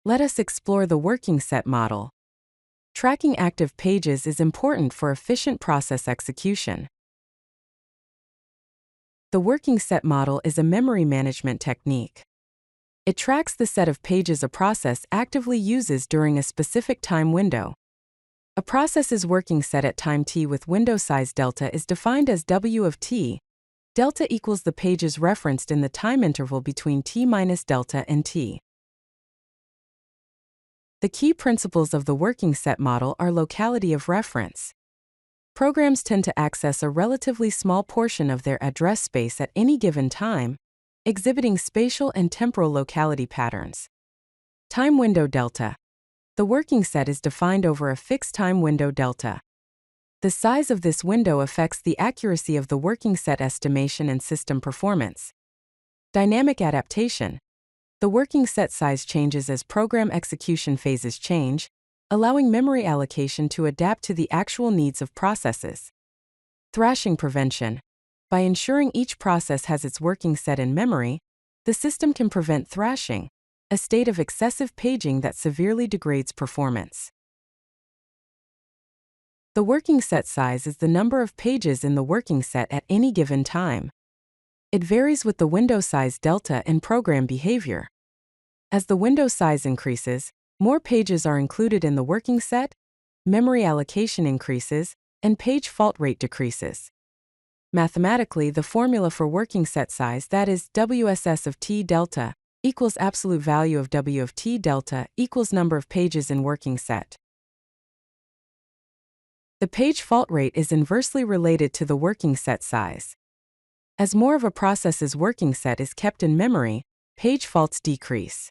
Let us explore the working set model. Tracking active pages is important for efficient process execution. The working set model is a memory management technique. It tracks the set of pages a process actively uses during a specific time window. A process's working set at time t with window size delta is defined as W of t. Delta equals the pages referenced in the time interval between t minus delta and t. The key principles of the working set model are locality of reference. Programs tend to access a relatively small portion of their address space at any given time, exhibiting spatial and temporal locality patterns. Time window delta. The working set is defined over a fixed time window delta. The size of this window affects the accuracy of the working set estimation and system performance. Dynamic adaptation. The working set size changes as program execution phases change, allowing memory allocation to adapt to the actual needs of processes. Thrashing prevention. By ensuring each process has its working set in memory, the system can prevent thrashing, a state of excessive paging that severely degrades performance. The working set size is the number of pages in the working set at any given time. It varies with the window size delta and program behavior. As the window size increases, more pages are included in the working set, memory allocation increases, and page fault rate decreases. Mathematically, the formula for working set size, that is, WSS of t delta, equals absolute value of W of t delta equals number of pages in working set. The page fault rate is inversely related to the working set size. As more of a process's working set is kept in memory, page faults decrease.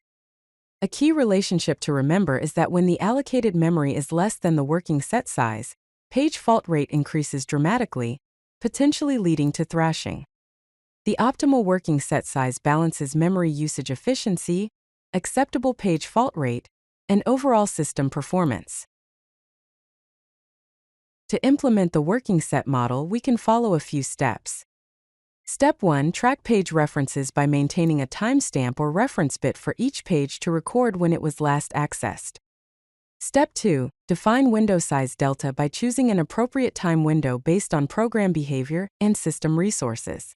A key relationship to remember is that when the allocated memory is less than the working set size, page fault rate increases dramatically, potentially leading to thrashing. The optimal working set size balances memory usage efficiency, acceptable page fault rate, and overall system performance. To implement the working set model, we can follow a few steps. Step 1. Track page references by maintaining a timestamp or reference bit for each page to record when it was last accessed. Step 2. Define window size delta by choosing an appropriate time window based on program behavior and system resources.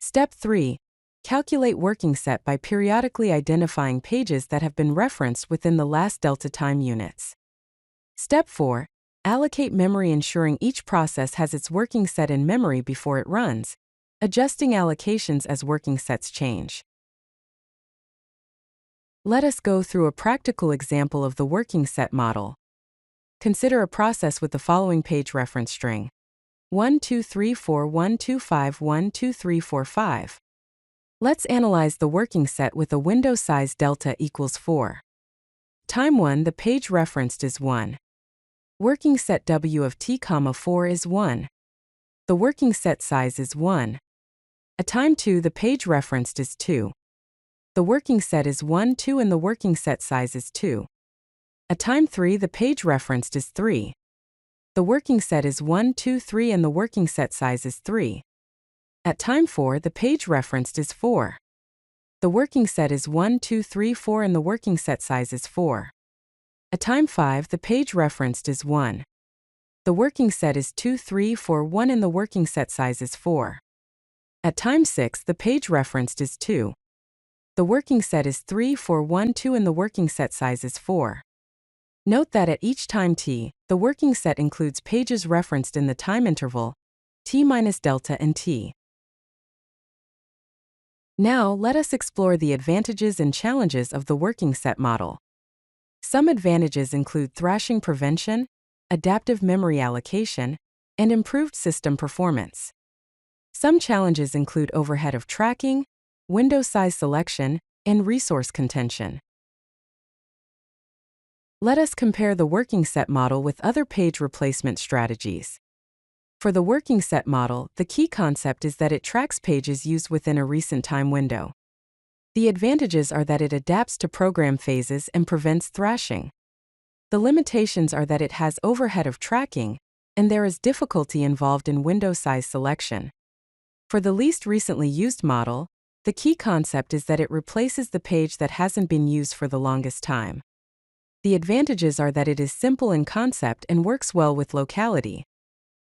Step 3. Calculate working set by periodically identifying pages that have been referenced within the last delta time units. Step 4. Allocate memory, ensuring each process has its working set in memory before it runs, adjusting allocations as working sets change. Let us go through a practical example of the working set model. Consider a process with the following page reference string: 1234125123445. Let's analyze the working set with a window size delta equals 4. Time 1, the page referenced is 1. Working set W of t, 4 is 1. The working set size is 1. At time 2, the page referenced is 2. The working set is 1, 2, and the working set size is 2. At time 3, the page referenced is 3. The working set is 1, 2, 3, and the working set size is 3. At time 4, the page referenced is 4. The working set is 1, 2, 3, 4, and the working set size is 4. At time 5, the page referenced is 1. The working set is 2, 3, 4, 1, and the working set size is 4. At time 6, the page referenced is 2. The working set is 3, 4, 1, 2, and the working set size is 4. Note that at each time t, the working set includes pages referenced in the time interval t minus delta and t. Now, let us explore the advantages and challenges of the working set model. Some advantages include thrashing prevention, adaptive memory allocation, and improved system performance. Some challenges include overhead of tracking, window size selection, and resource contention. Let us compare the working set model with other page replacement strategies. For the working set model, the key concept is that it tracks pages used within a recent time window. The advantages are that it adapts to program phases and prevents thrashing. The limitations are that it has overhead of tracking, and there is difficulty involved in window size selection. For the least recently used model, The key concept is that it replaces the page that hasn't been used for the longest time. The advantages are that it is simple in concept and works well with Locality.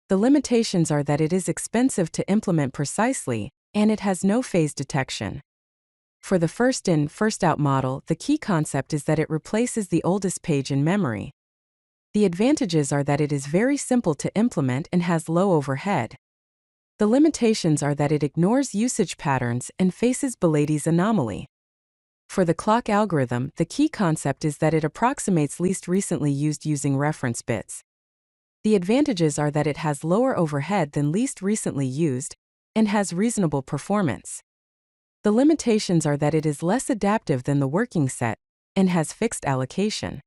The limitations are that it is expensive to implement precisely, and it has no phase detection. For the first-in, first-out model, the key concept is that it replaces the oldest page in memory. The advantages are that it is very simple to implement and has low overhead. The limitations are that it ignores usage patterns and faces Bilaty's anomaly. For the clock algorithm, the key concept is that it approximates least recently used using reference bits. The advantages are that it has lower overhead than least recently used and has reasonable performance. The limitations are that it is less adaptive than the working set and has fixed allocation.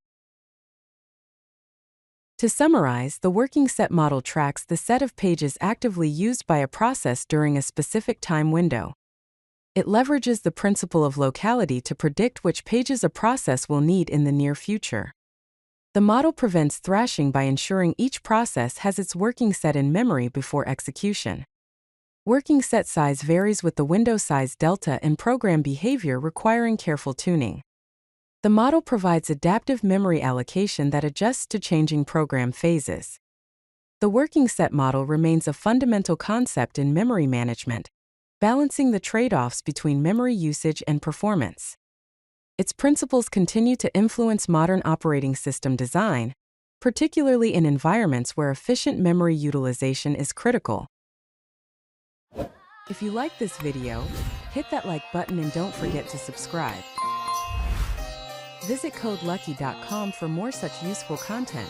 To summarize, the working set model tracks the set of pages actively used by a process during a specific time window. It leverages the principle of locality to predict which pages a process will need in the near future. The model prevents thrashing by ensuring each process has its working set in memory before execution. Working set size varies with the window size delta and program behavior, requiring careful tuning. The model provides adaptive memory allocation that adjusts to changing program phases. The working set model remains a fundamental concept in memory management, balancing the trade-offs between memory usage and performance. Its principles continue to influence modern operating system design, particularly in environments where efficient memory utilization is critical. If you like this video, hit that like button and don't forget to subscribe. Visit codelucky.com for more such useful content.